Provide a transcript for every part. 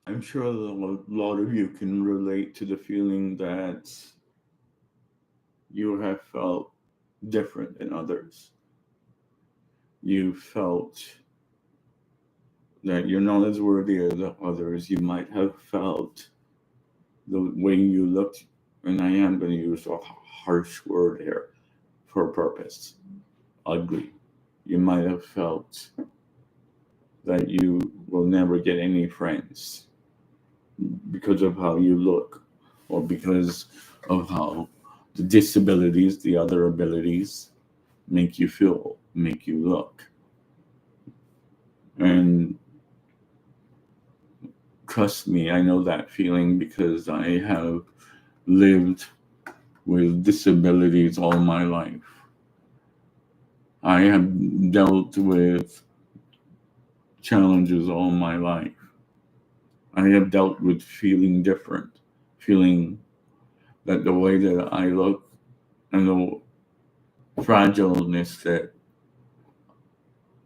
I'm sure a lot of you can relate to the feeling that you have felt different than others. You felt that you're not as worthy as the others. You might have felt the way you looked, and I am going to use a harsh word here for a purpose, ugly. You might have felt that you will never get any friends because of how you look, or because of how the disabilities, the other abilities, make you feel, make you look. And trust me, I know that feeling because I have lived with disabilities all my life. I have dealt with challenges all my life. I have dealt with feeling different, feeling that the way that I look and the fragileness that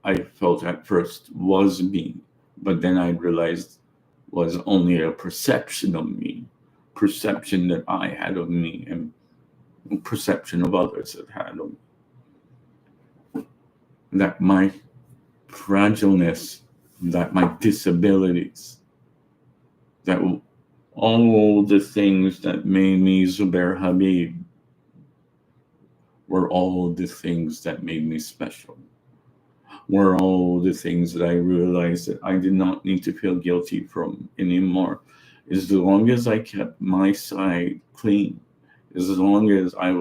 I felt at first was me, but then I realized was only a perception of me, perception that I had of me, and perception of others that had of me. That my fragileness, that my disabilities, that all the things that made me Zubair Habib were all the things that made me special, were all the things that I realized that I did not need to feel guilty from anymore. As long as I kept my side clean, as long as I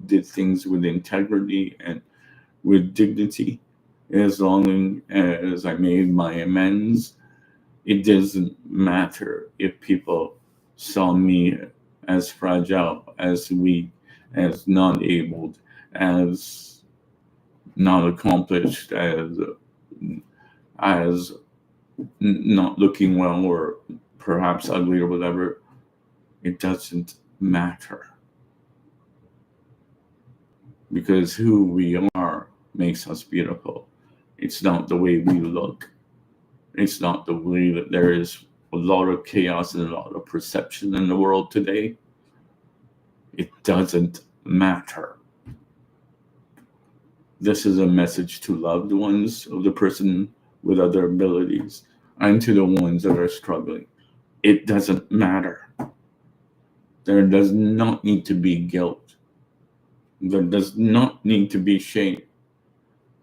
did things with integrity and with dignity, as long as I made my amends, it doesn't matter if people saw me as fragile, as weak, as not able, as not accomplished, as not looking well, or perhaps ugly or whatever. It doesn't matter, because who we are makes us beautiful. It's not the way we look. It's not the way that there is a lot of chaos and a lot of perception in the world today. It doesn't matter. This is a message to loved ones of the person with other abilities and to the ones that are struggling. It doesn't matter. There does not need to be guilt. There does not need to be shame.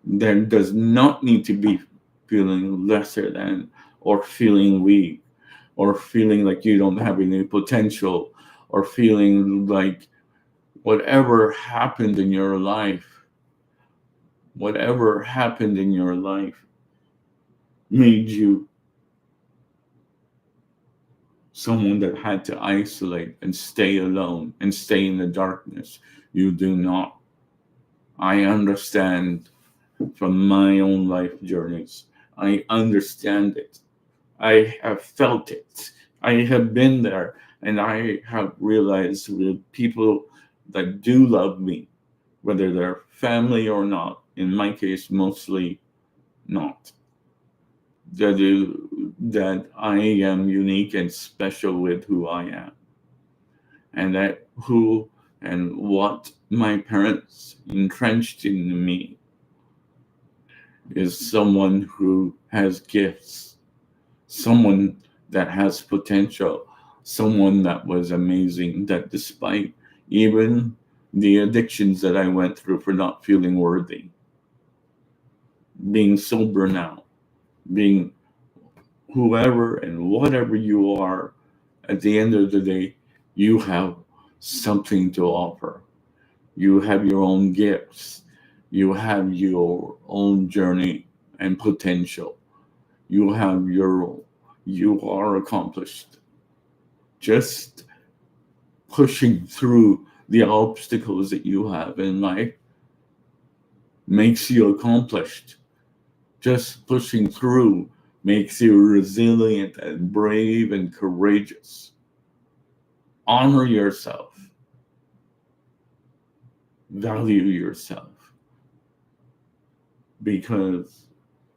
There does not need to be feeling lesser than, or feeling weak, or feeling like you don't have any potential, or feeling like whatever happened in your life, whatever happened in your life made you someone that had to isolate and stay alone and stay in the darkness. You do not. I understand from my own life journeys. I understand it. I have felt it. I have been there, and I have realized with people that do love me, whether they're family or not, in my case, mostly not, that I am unique and special with who I am, and that who and what my parents entrenched in me is someone who has gifts, someone that has potential, someone that was amazing, that despite even the addictions that I went through for not feeling worthy, being sober now, being whoever and whatever you are, at the end of the day, you have something to offer. You have your own gifts. You have your own journey and potential. You have your, you are accomplished. Just pushing through the obstacles that you have in life makes you accomplished. Just pushing through makes you resilient and brave and courageous. Honor yourself, value yourself, because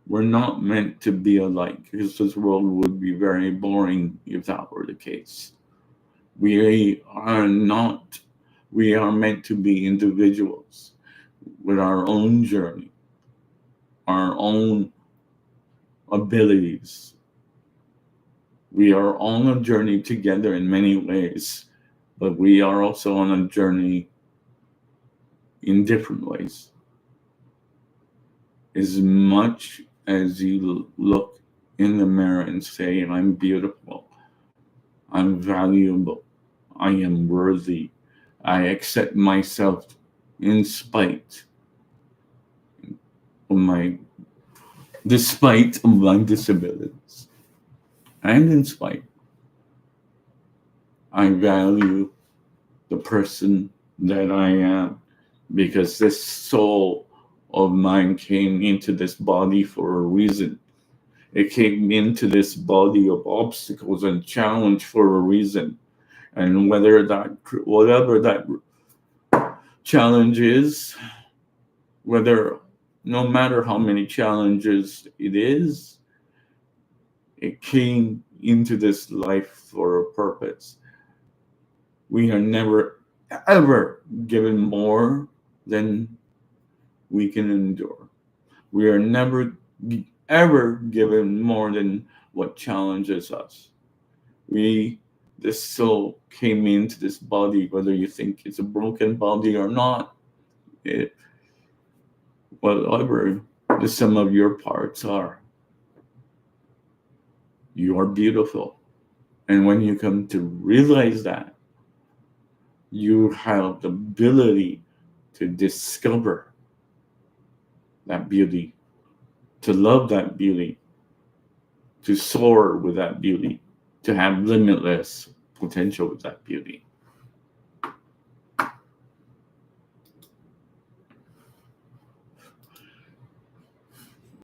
We're not meant to be alike, because this world would be very boring if that were the case. We are not, we are meant to be individuals with our own journey, our own abilities. We are on a journey together in many ways, but we are also on a journey in different ways. As much as you look in the mirror and say, I'm beautiful, I'm valuable, I am worthy, I accept myself in spite of my, despite of my disabilities, and in spite, I value the person that I am, because this soul of mine came into this body for a reason. It came into this body of obstacles and challenge for a reason. And whatever that challenge is, whether no matter how many challenges it is, it came into this life for a purpose. We are never ever given more than we can endure. We are never ever given more than what challenges us. We, this soul came into this body, whether you think it's a broken body or not, it, whatever the sum of your parts are, you are beautiful. And when you come to realize that, you have the ability to discover that beauty, to love that beauty, to soar with that beauty, to have limitless potential with that beauty.